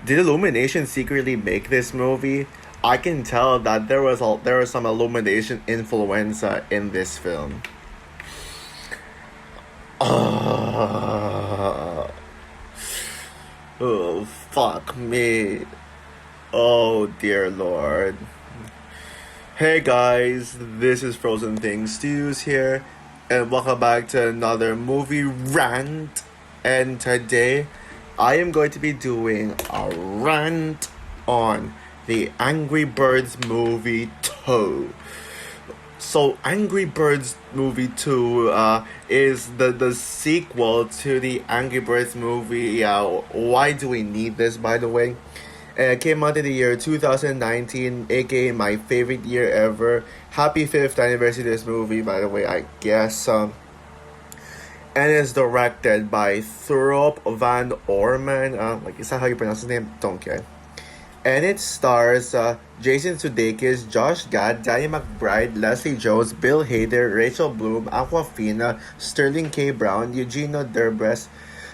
Did Illumination secretly make this movie? I can tell that there was some Illumination influence in this film. Uh, oh, fuck me. Oh dear lord. Hey guys, this is Frozen Things Stews here, and welcome back to another movie rant. And today, I am going to be doing a rant on the Angry Birds movie 2. So, Angry Birds movie 2 is the sequel to the Angry Birds movie. Why do we need this, by the way? It came out in the year 2019, aka my favorite year ever. Happy 5th anniversary of this movie, by the way, I guess. And it's directed by Thorpe Van Orman. Is that how you pronounce his name? Don't care. And it stars Jason Sudeikis, Josh Gad, Danny McBride, Leslie Jones, Bill Hader, Rachel Bloom, Aquafina, Sterling K. Brown, Eugenio Derbez,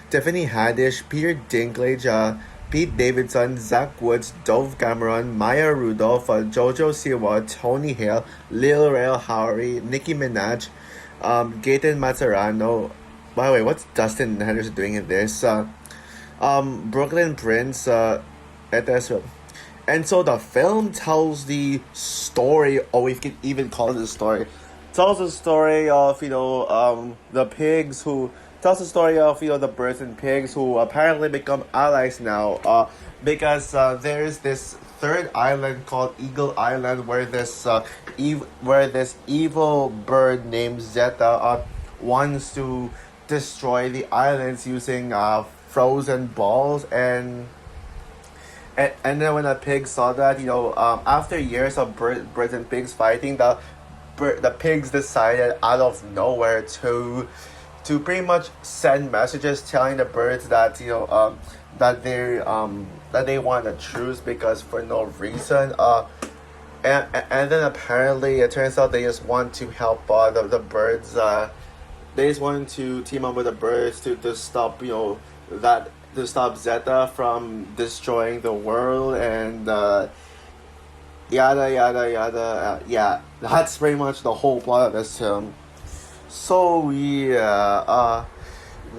Tiffany Haddish, Peter Dinklage, Pete Davidson, Zach Woods, Dove Cameron, Maya Rudolph, Jojo Siwa, Tony Hale, Lil Rel Howery, Nicki Minaj, Gaten Mazzarano. By the way, what's Dustin Henderson doing in this? Brooklyn Prince, etc. And so the film tells the story, or we can even call it a story, tells the story of, the pigs who, tells the story of, the birds and pigs who apparently become allies now, because there's this third island called Eagle Island where this evil bird named Zeta wants to destroy the islands using frozen balls. And then when the pigs saw that, after years of birds and pigs fighting, the pigs decided out of nowhere to pretty much send messages telling the birds that that they want a truce, because for no reason. And then apparently it turns out they just want to help the birds. They just want to team up with the birds to stop to stop Zeta from destroying the world, and yada yada yada. Yeah, that's pretty much the whole plot of this film. So yeah,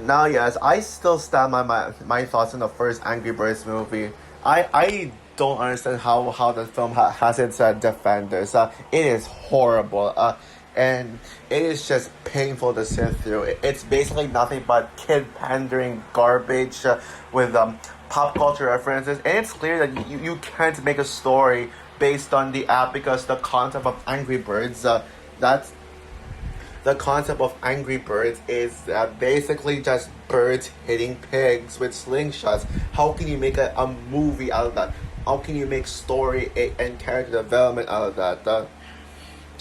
now yes, I still stand by my thoughts on the first Angry Birds movie. I don't understand how the film has its defenders. It is horrible. And it is just painful to sit through. It's basically nothing but kid pandering garbage with pop culture references. And it's clear that you can't make a story based on the app, because the concept of Angry Birds, that's the concept of Angry Birds is basically just birds hitting pigs with slingshots. How can you make a movie out of that? How can you make story and character development out of that?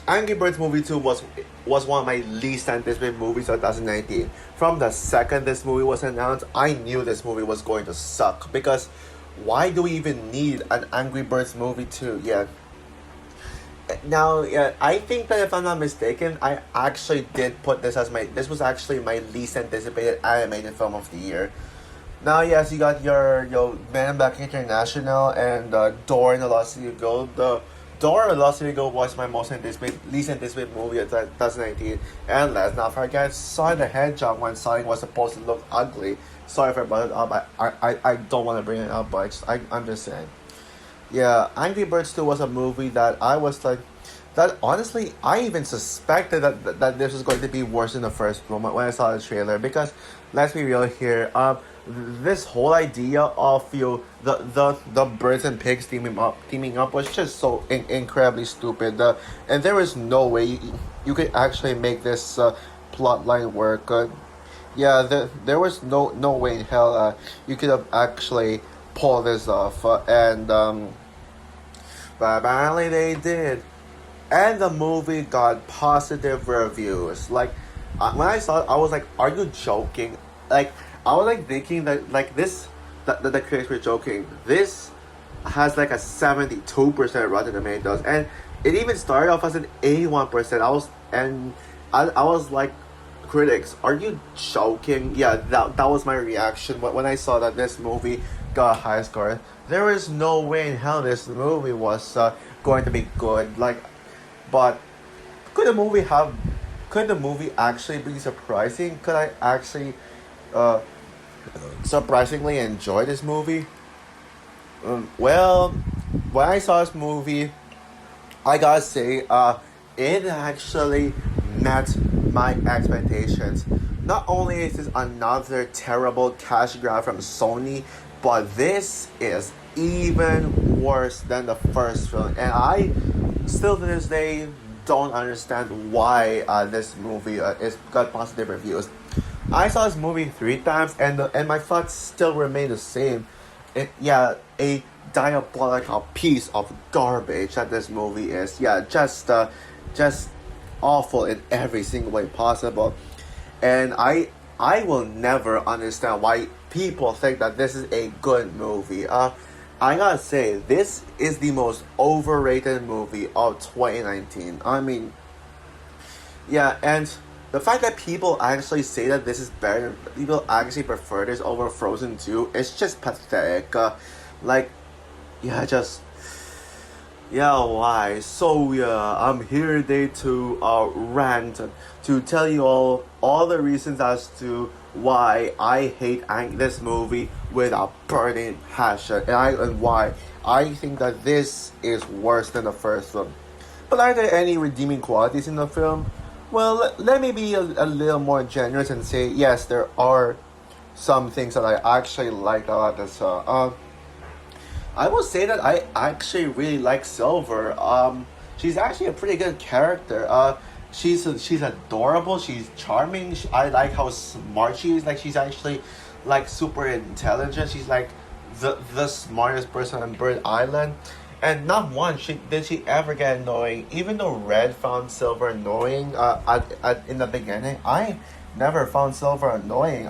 Angry Birds movie 2 was one of my least anticipated movies of 2019. From the second this movie was announced, I knew this movie was going to suck, because why do we even need an Angry Birds movie 2? Yeah. Now, yeah, I think that if I'm not mistaken, I actually did put this this was actually my least anticipated animated film of the year. Now, yes, you got your Man in Black International and Dora and the Lost City of Gold. Dora and the Lost City of Gold was my least anticipated movie of 2019. And let's not forget Sonic the Hedgehog, when Sonic was supposed to look ugly. Sorry if I brought it up. I don't want to bring it up, but I'm just saying. Yeah, Angry Birds 2 was a movie that I was like, that honestly, I even suspected that this was going to be worse than the first one when I saw the trailer. Because, let's be real here, this whole idea of the birds and pigs teaming up was just so incredibly stupid. And there was no way you could actually make this plot line work. There was no way in hell you could have actually pulled this off. But apparently they did. And the movie got positive reviews. Like, when I saw it, I was like, are you joking? Like, I was like thinking that the critics were joking. This has like a 72% Rotten Tomatoes, and it even started off as an 81%. I was like, critics, are you joking? Yeah, that was my reaction when I saw that this movie got a high score. There is no way in hell this movie was going to be good. Like, but could the movie have? Could the movie actually be surprising? Could I actually uh, surprisingly enjoy this movie? Well, when I saw this movie, I gotta say, it actually met my expectations. Not only is this another terrible cash grab from Sony, but this is even worse than the first film. And I still to this day don't understand why this movie is got positive reviews. I saw this movie 3 times, and my thoughts still remain the same. Yeah, a diabolical piece of garbage that this movie is. Yeah, just awful in every single way possible. And I will never understand why people think that this is a good movie. I gotta say, this is the most overrated movie of 2019. I mean, yeah, and the fact that people actually say that this is better, people actually prefer this over Frozen 2, it's just pathetic. Like, yeah, just, yeah, why? So, yeah, I'm here today to rant, to tell you all the reasons as to why I hate this movie with a burning passion, and why I think that this is worse than the first one. But are there any redeeming qualities in the film? Well, let me be a little more generous and say yes, there are some things that I actually like about this. I will say that I actually really like Silver. She's actually a pretty good character. She's adorable. She's charming. I like how smart she is. Like, she's actually like super intelligent. She's like the smartest person on Bird Island. And not once did she ever get annoying. Even though Red found Silver annoying in the beginning, I never found Silver annoying.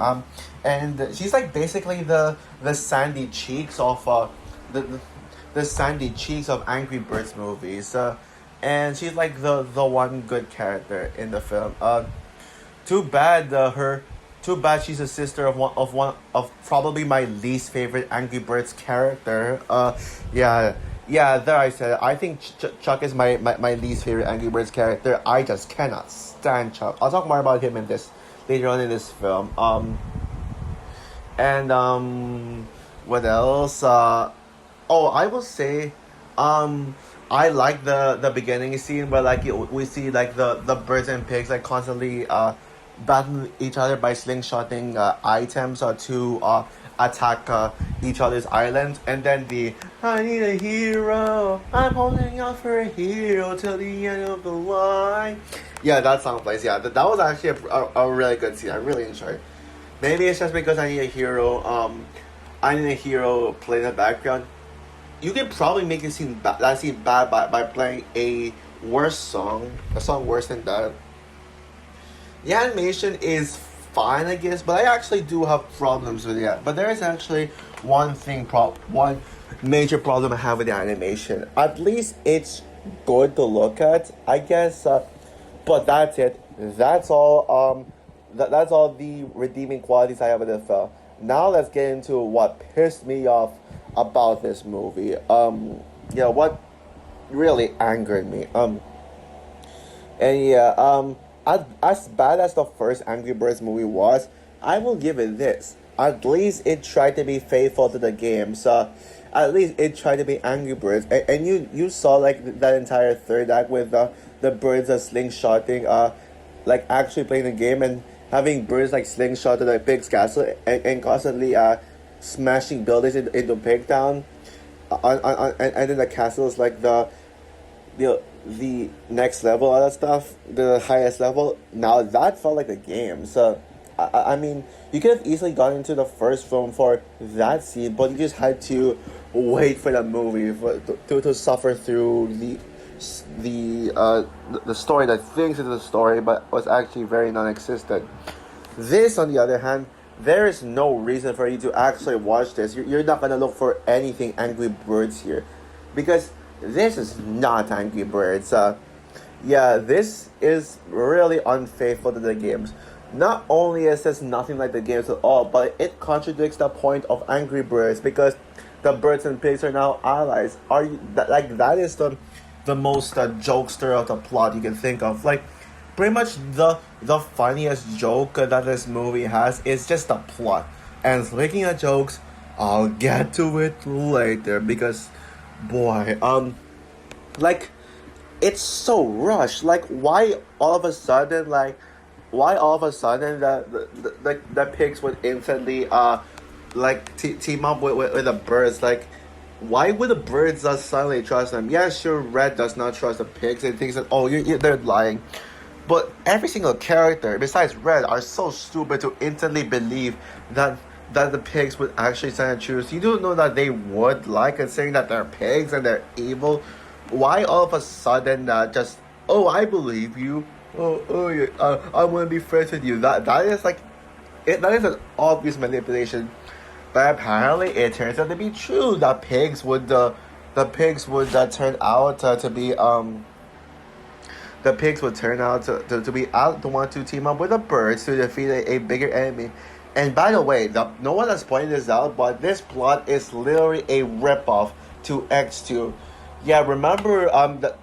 And she's like basically the Sandy Cheeks of the Sandy Cheeks of Angry Birds movies. And she's like the one good character in the film. Too bad Too bad she's a sister of one of probably my least favorite Angry Birds character. Yeah, there I said it. I think Chuck is my least favorite Angry Birds character. I just cannot stand Chuck. I'll talk more about him in this later on in this film. What else? I will say, I like the beginning scene where like we see like the birds and pigs like constantly battling each other by slingshotting items or to attack each other's islands, and then the "I need a hero, I'm holding out for a hero till the end of the line." Yeah, that song plays. Yeah, that was actually a really good scene. I really enjoyed. Maybe it's just because I need a hero. I need a hero play in the background. You can probably make that scene bad by playing a song worse than that. The animation is fine, I guess, but I actually do have problems with it. But there is actually one major problem I have with the animation. At least it's good to look at, I guess. But that's it. That's all. That's all the redeeming qualities I have with the film. Now let's get into what pissed me off about this movie. What really angered me. As bad as the first Angry Birds movie was, I will give it this. At least it tried to be faithful to the game. So, at least it tried to be Angry Birds. And you saw like that entire third act with the birds slingshotting, like actually playing the game and having birds like slingshot to the pig's castle and constantly smashing buildings into Pigtown. And then the castle is like the next level of that stuff, the highest level. Now that felt like a game. So I mean, you could have easily gone into the first film for that scene, but you just had to wait for the movie to suffer through the story that thinks it's a story but was actually very non-existent. This, on the other hand, there is no reason for you to actually watch this. You're not gonna look for anything Angry Birds here, because this is not Angry Birds. This is really unfaithful to the games. not only is this nothing like the games at all, but it contradicts the point of Angry Birds because the birds and pigs are now allies. Are you that is the most jokester of the plot you can think of. Like, pretty much the funniest joke that this movie has is just the plot. And speaking of jokes, I'll get to it later because, boy, like, it's so rushed. Like, why all of a sudden the pigs would instantly team up with the birds? Like, why would the birds suddenly trust them? Yeah, sure, Red does not trust the pigs and thinks that, oh, they're lying. But every single character besides Red are so stupid to instantly believe that the pigs would actually stand and choose. You don't know that they would lie, considering that they're pigs and they're evil. Why all of a sudden just, oh, I believe you. I want to be friends with you. That is like, that is an obvious manipulation. But apparently, it turns out to be true that turn out to be the pigs would turn out to be out to want to team up with the birds to defeat a bigger enemy. And by the way, no one has pointed this out, but this plot is literally a ripoff to X2. Yeah, remember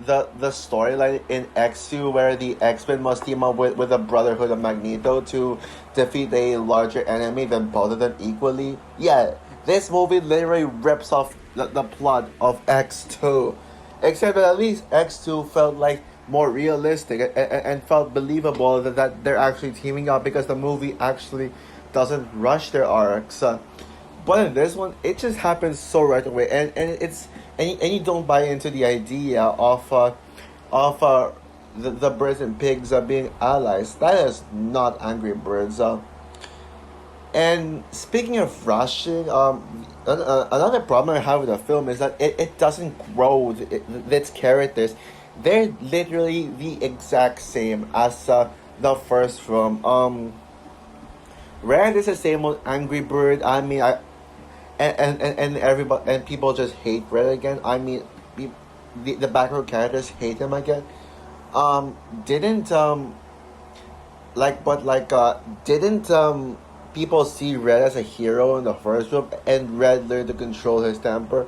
the storyline in X2 where the X-Men must team up with the Brotherhood of Magneto to defeat a larger enemy than both of them equally? Yeah, this movie literally rips off the plot of X2. Except that at least X2 felt like more realistic and felt believable that they're actually teaming up because the movie actually doesn't rush their arcs. But in this one, it just happens so right away, and you don't buy into the idea of the birds and pigs being allies. That is not Angry Birds. And speaking of rushing, another problem I have with the film is that it doesn't grow its characters. They're literally the exact same as the first film. Rand is the same old Angry Bird. I mean, and everybody and people just hate Red again. I mean, the background characters hate him again. Didn't people see Red as a hero in the first film, and Red learned to control his temper?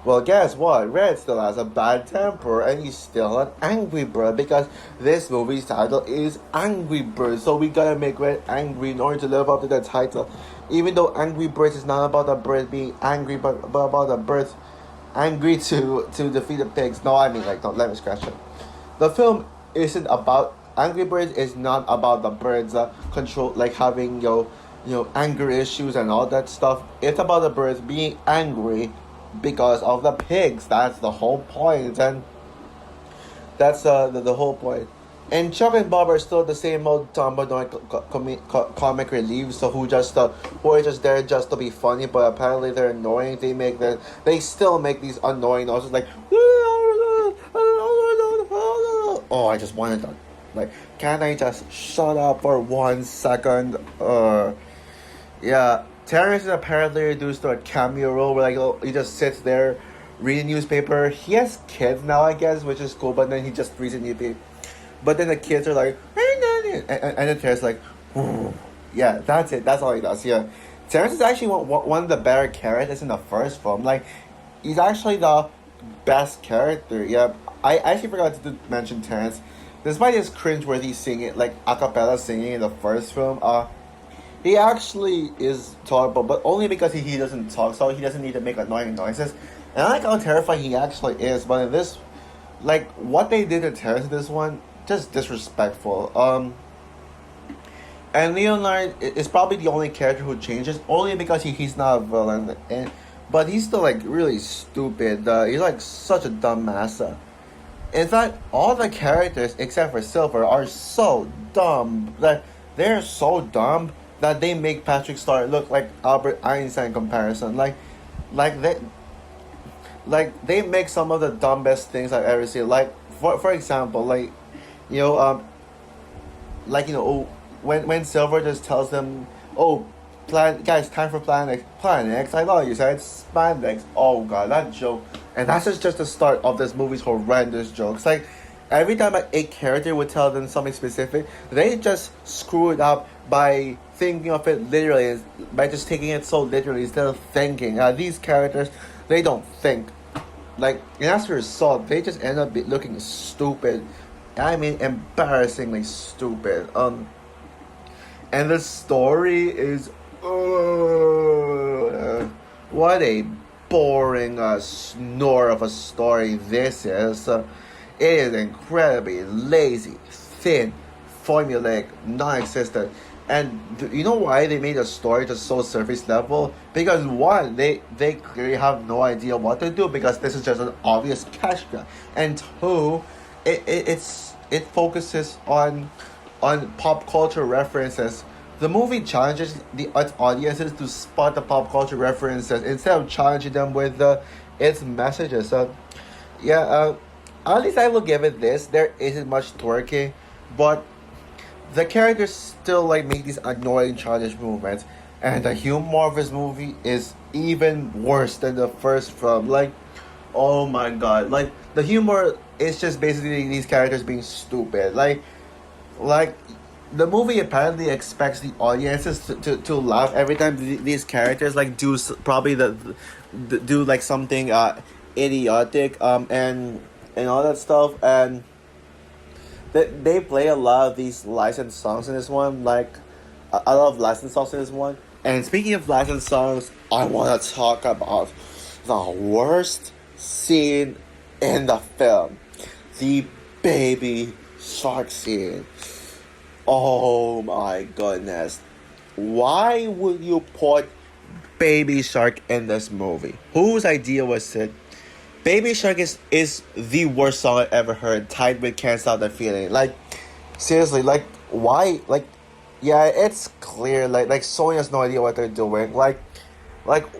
Well, guess what? Red still has a bad temper, and he's still an angry bird because this movie's title is Angry Bird. So we gotta make Red angry in order to live up to the title. Even though Angry Birds is not about the birds being angry, but about the birds angry to defeat the pigs. No, I mean, like, don't let me scratch it. The film isn't about Angry Birds. Is not about the birds control, like having anger issues and all that stuff. It's about the birds being angry because of the pigs. That's the whole point, and that's the whole point. And Chuck and Bob are still the same old Tom Bernard comic reliefs, so who are just there just to be funny, but apparently they're annoying. They still make these annoying noises like, oh, I just wanted that. Like, can I just shut up for 1 second? Yeah. Terrence is apparently reduced to a cameo role where he just sits there reading newspaper. He has kids now, I guess, which is cool, but then he just reads a newspaper. But then the kids are like, and then Terrence is like, ooh. Yeah, that's it. That's all he does. Yeah, Terrence is actually one of the better characters in the first film. Like, he's actually the best character. Yeah, I actually forgot to mention Terrence. Despite his cringeworthy singing, like a cappella singing in the first film, he actually is tolerable, but only because he doesn't talk, so he doesn't need to make annoying noises. And I like how terrifying he actually is, but in this, like, what they did to Terrence in this one, just disrespectful. And Leonard is probably the only character who changes, only because he's not a villain, but he's still, like, really stupid. He's, like, such a dumbass. In fact, all the characters, except for Silver, are so dumb. They're so dumb that they make Patrick Star look like Albert Einstein in comparison. Like they make some of the dumbest things I've ever seen. Like for example, when Silver just tells them, "Oh, guys, time for Plan X." Plan X. I thought you said spandex. Oh god, that joke. And that's just the start of this movie's horrendous jokes. Like, every time a character would tell them something specific, they just screw it up by thinking of it literally, by just taking it so literally instead of thinking. These characters, they don't think. Like, and as a result, they just end up looking stupid. I mean, embarrassingly stupid. And the story is, what a boring snore of a story this is. It is incredibly lazy, thin, formulaic, non-existent. And you know why they made a story just so surface level? Because one, they clearly have no idea what to do because this is just an obvious cash grab. And two, it focuses on pop culture references. The movie challenges its audiences to spot the pop culture references instead of challenging them with its messages. At least I will give it this. There isn't much twerking, but the characters still like make these annoying childish movements, and the humor of this movie is even worse than the first film. Like, oh my god, like the humor is just basically these characters being stupid. Like the movie apparently expects the audiences to laugh every time these characters like do probably do like something idiotic and all that stuff, and they play a lot of these licensed songs in this one. Like, I love licensed songs in this one. And speaking of licensed songs, I want to talk about the worst scene in the film, the baby shark scene. Oh my goodness. Why would you put Baby Shark in this movie? Whose idea was it? Baby Shark is the worst song I ever heard, tied with Can't Stop the Feeling. Like, seriously, like, why? Like, yeah, it's clear. Like Sony has no idea what they're doing. Like,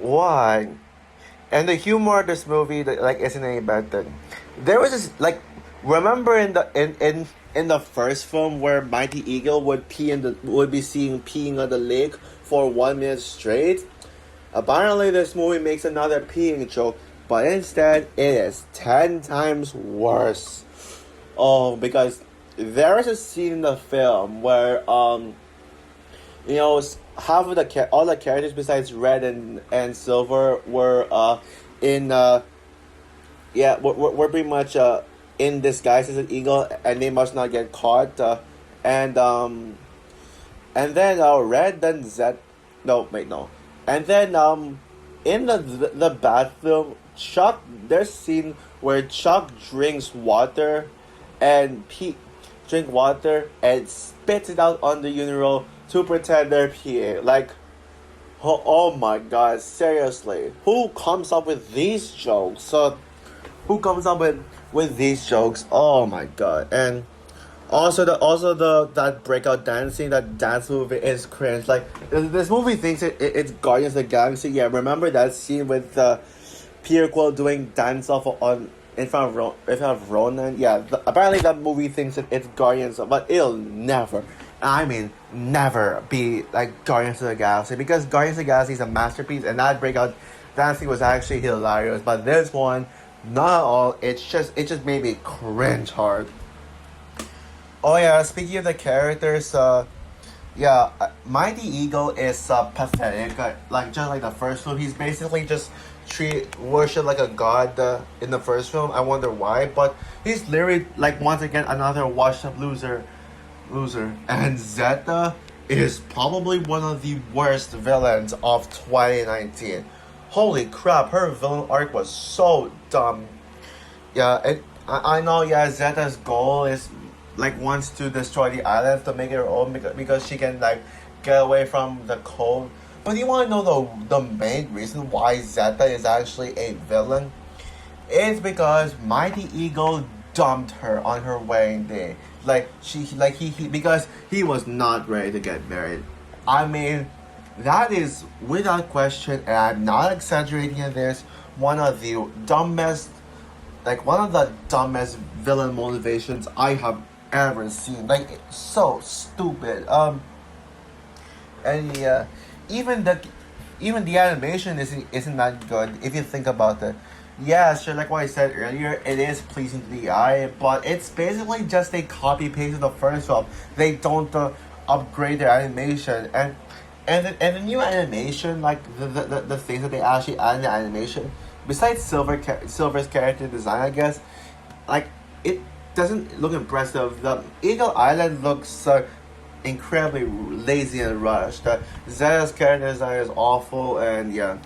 why? And the humor of this movie, like, isn't any better. There was this, like, remember in the first film where Mighty Eagle would be seen peeing on the lake for 1 minute straight? Apparently, this movie makes another peeing joke, but instead it is 10 times worse. Oh, because there is a scene in the film where half of all the characters besides Red and Silver were we're pretty much in disguise as an eagle, and they must not get caught. And then Red then Zed. No, wait, no. And then in the bathroom, there's a scene where Chuck drinks water and drink water and spits it out on the urinal to pretend they're peeing. Like, oh my god, seriously, who comes up with these jokes? Who comes up with these jokes? Oh my god. And also that breakout dancing, that dance movie is cringe. Like, this movie thinks it's Guardians of the Galaxy. Yeah, remember that scene with Peter Quill doing dance off in front of Ronan? Yeah, apparently that movie thinks it's Guardians, but it'll never, I mean, never be like Guardians of the Galaxy, because Guardians of the Galaxy is a masterpiece, and that breakout dancing was actually hilarious. But this one, not at all. It just made me cringe hard. Oh yeah, speaking of the characters, Mighty Eagle is pathetic. Like, just like the first film, he's basically just worshipped like a god in the first film. I wonder why, but he's literally like once again another washed up loser. And Zeta is probably one of the worst villains of 2019. Holy crap, her villain arc was so dumb. Yeah, and I know, yeah, Zeta's goal is like wants to destroy the island to make it her own because she can like get away from the cold. But you want to know the main reason why Zeta is actually a villain? It's because Mighty Eagle dumped her on her wedding day. Because he was not ready to get married. I mean, that is without question, and I'm not exaggerating in this, one of the dumbest villain motivations I have ever seen. Like, it's so stupid. And yeah, even the animation isn't that good if you think about it. Yeah, sure, like what I said earlier, it is pleasing to the eye, but it's basically just a copy paste of the first film. They don't upgrade their animation and the new animation, like the things that they actually add in the animation, besides Silver's character design, I guess, like it doesn't look impressive. The Eagle Island looks incredibly lazy and rushed. Zeta's character design is awful, and yeah.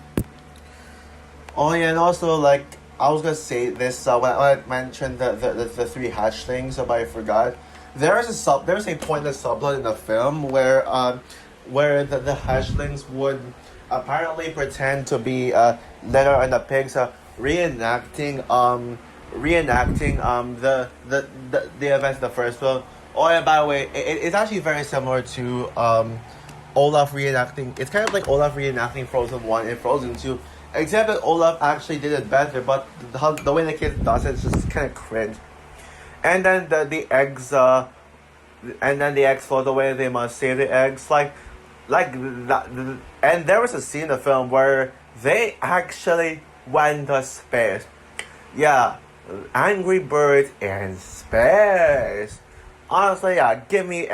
Oh yeah, and also like I was gonna say this when I mentioned the three hatchlings, but I forgot. There's a pointless subplot in the film where the hatchlings would apparently pretend to be Letter and the pigs reenacting the events of the first film. Oh yeah, by the way, it's actually very similar to Olaf reenacting. It's kind of like Olaf reenacting Frozen 1 and Frozen 2, except that Olaf actually did it better, but the way the kid does it is just kind of cringe. And then the eggs, and then the eggs float away. They must save the eggs, like that. And there was a scene in the film where they actually went to space. Yeah, Angry Birds in space. Honestly, yeah, give me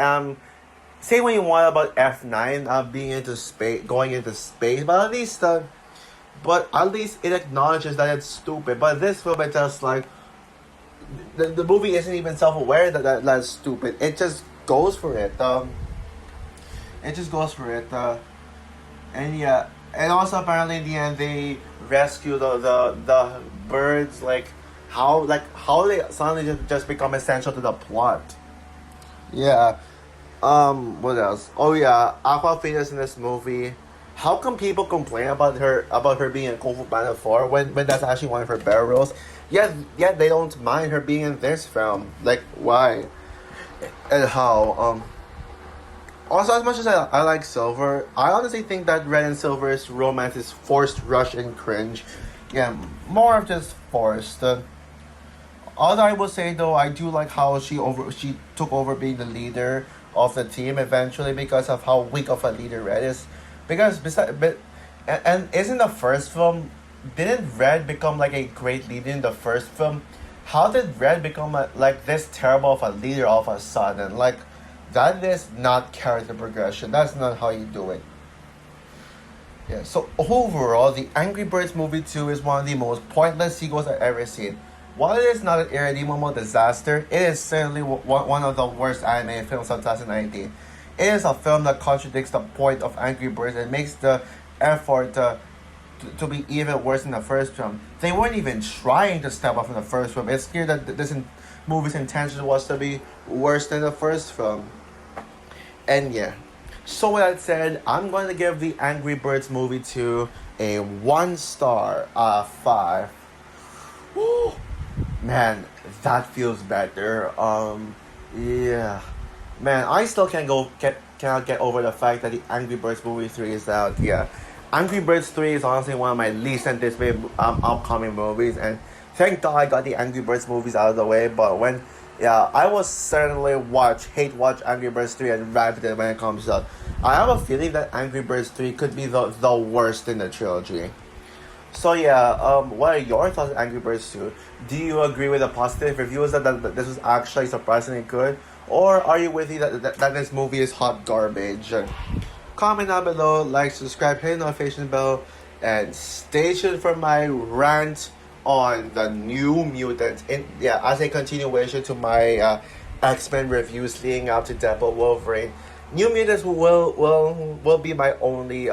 say what you want about F9 being into space, going into space, but at least it acknowledges that it's stupid. But this film, it just like the movie isn't even self-aware that's stupid. It just goes for it. It just goes for it. And yeah, and also apparently in the end they rescue the birds. How they suddenly just become essential to the plot. Yeah. What else? Oh yeah, Aquafina's in this movie. How come people complain about her being in Kung Fu Panda 4 when that's actually one of her better roles? Yet they don't mind her being in this film. Like why? And how? Also, as much as I like Silver, I honestly think that Red and Silver's romance is forced, rushed, and cringe. Yeah, more of just forced. Although I will say though, I do like how she took over being the leader of the team eventually because of how weak of a leader Red is. Because and isn't the first film, didn't Red become like a great leader in the first film? How did Red become like this terrible of a leader all of a sudden? Like that is not character progression. That's not how you do it. Yeah. So overall, the Angry Birds movie 2 is one of the most pointless sequels I've ever seen. While it is not an irredeemable disaster, it is certainly one of the worst animated films of 2019. It is a film that contradicts the point of Angry Birds and makes the effort to be even worse than the first film. They weren't even trying to step up from the first film. It's clear that this movie's intention was to be worse than the first film. And yeah. So with that said, I'm going to give the Angry Birds movie 2 a 1 star out of 5. Woo! Man, that feels better. Yeah. Man, I still cannot get over the fact that the Angry Birds movie 3 is out. Yeah. Angry Birds 3 is honestly one of my least anticipated upcoming movies, and thank God I got the Angry Birds movies out of the way. But I will certainly hate watch Angry Birds 3 and rap it when it comes out. I have a feeling that Angry Birds 3 could be the worst in the trilogy. So yeah, what are your thoughts on Angry Birds 2? Do you agree with the positive reviews that this was actually surprisingly good? Or are you with me that this movie is hot garbage? Comment down below, like, subscribe, hit the notification bell, and stay tuned for my rant on the New Mutants. As a continuation to my X-Men reviews leading up to Deadpool Wolverine. New Mutants will be my only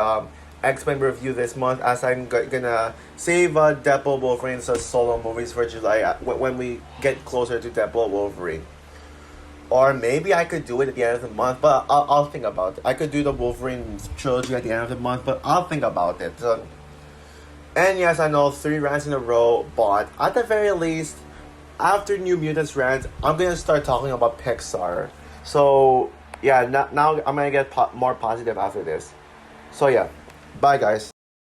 X-Men review this month, as I'm gonna save Deadpool Wolverine's solo movies for July when we get closer to Deadpool Wolverine. Or maybe I could do it at the end of the month, but I'll think about it. I could do the Wolverine trilogy at the end of the month, but I'll think about it. And yes, I know 3 rants in a row, but at the very least, after New Mutants rant, I'm gonna start talking about Pixar. So yeah, now I'm gonna get more positive after this. So yeah, bye guys.